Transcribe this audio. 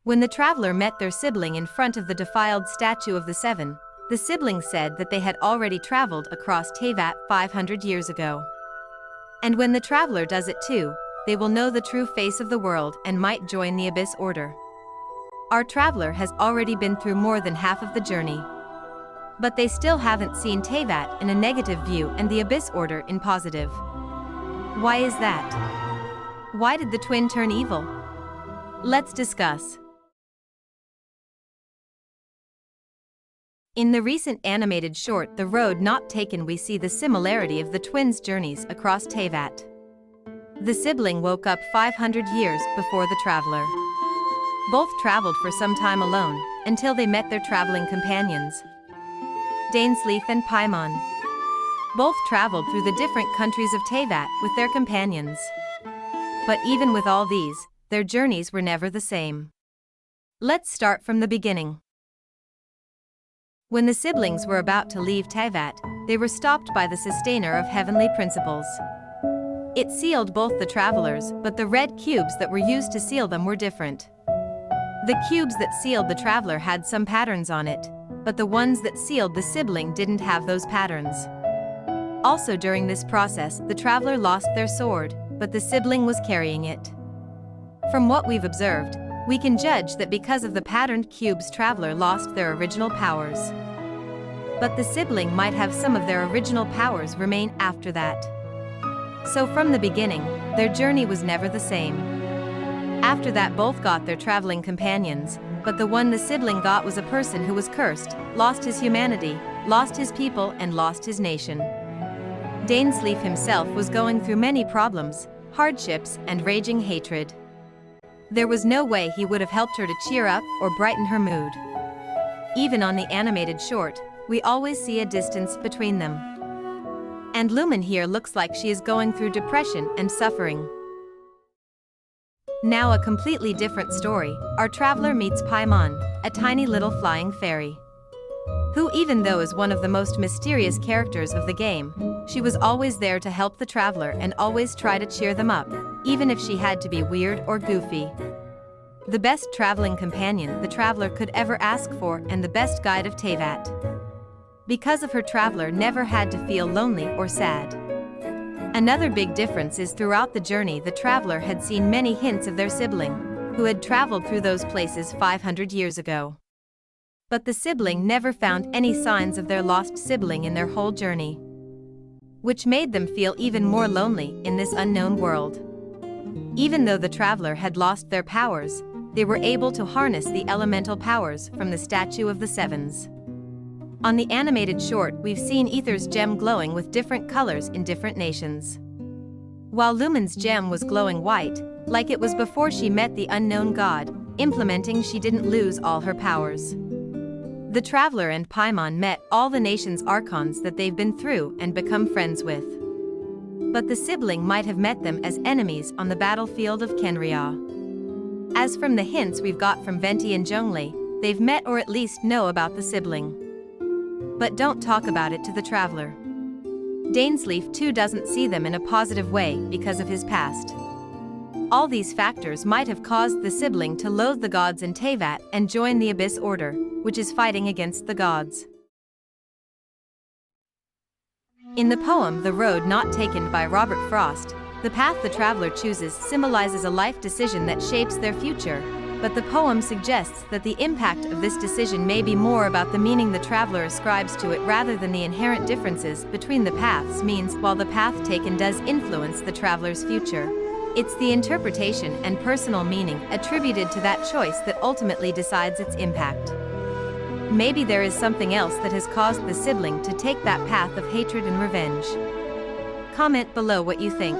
When the traveler met their sibling in front of the defiled statue of the seven, the sibling said that they had already traveled across Teyvat 500 years ago. And when the traveler does it too, they will know the true face of the world and might join the Abyss Order. Our traveler has already been through more than half of the journey. But they still haven't seen Teyvat in a negative view and the Abyss Order in positive. Why is that? Why did the twin turn evil? Let's discuss. In the recent animated short The Road Not Taken, we see the similarity of the twins' journeys across Teyvat. The sibling woke up 500 years before the traveler. Both traveled for some time alone, until they met their traveling companions, Dainsleif and Paimon. Both traveled through the different countries of Teyvat with their companions. But even with all these, their journeys were never the same. Let's start from the beginning. When the siblings were about to leave Teyvat, they were stopped by the Sustainer of Heavenly Principles. It sealed both the travelers, but the red cubes that were used to seal them were different. The cubes that sealed the traveler had some patterns on it, but the ones that sealed the sibling didn't have those patterns. Also during this process, the traveler lost their sword, but the sibling was carrying it. From what we've observed, we can judge that because of the patterned cubes, traveler lost their original powers. But the sibling might have some of their original powers remain after that. So from the beginning, their journey was never the same. After that, both got their traveling companions, but the one the sibling got was a person who was cursed, lost his humanity, lost his people and lost his nation. Dainsleif himself was going through many problems, hardships and raging hatred. There was no way he would have helped her to cheer up or brighten her mood. Even on the animated short, we always see a distance between them. And Lumen here looks like she is going through depression and suffering. Now a completely different story, our traveler meets Paimon, a tiny little flying fairy, who, even though is one of the most mysterious characters of the game, she was always there to help the traveler and always try to cheer them up, even if she had to be weird or goofy. The best traveling companion the traveler could ever ask for and the best guide of Teyvat. Because of her, traveler never had to feel lonely or sad. Another big difference is throughout the journey the traveler had seen many hints of their sibling, who had traveled through those places 500 years ago. But the sibling never found any signs of their lost sibling in their whole journey, which made them feel even more lonely in this unknown world. Even though the traveler had lost their powers, they were able to harness the elemental powers from the Statue of the Sevens. On the animated short, we've seen Aether's gem glowing with different colors in different nations, while Lumen's gem was glowing white, like it was before she met the unknown god, implementing she didn't lose all her powers. The traveler and Paimon met all the nation's archons that they've been through and become friends with. But the sibling might have met them as enemies on the battlefield of Kenria. As from the hints we've got from Venti and Zhongli, they've met or at least know about the sibling. But don't talk about it to the traveler. Dainsleif too doesn't see them in a positive way because of his past. All these factors might have caused the sibling to loathe the gods in Teyvat and join the Abyss Order, which is fighting against the gods. In the poem The Road Not Taken by Robert Frost, the path the traveler chooses symbolizes a life decision that shapes their future, but the poem suggests that the impact of this decision may be more about the meaning the traveler ascribes to it rather than the inherent differences between the paths. Means while the path taken does influence the traveler's future, it's the interpretation and personal meaning attributed to that choice that ultimately decides its impact. Maybe there is something else that has caused the sibling to take that path of hatred and revenge. Comment below what you think.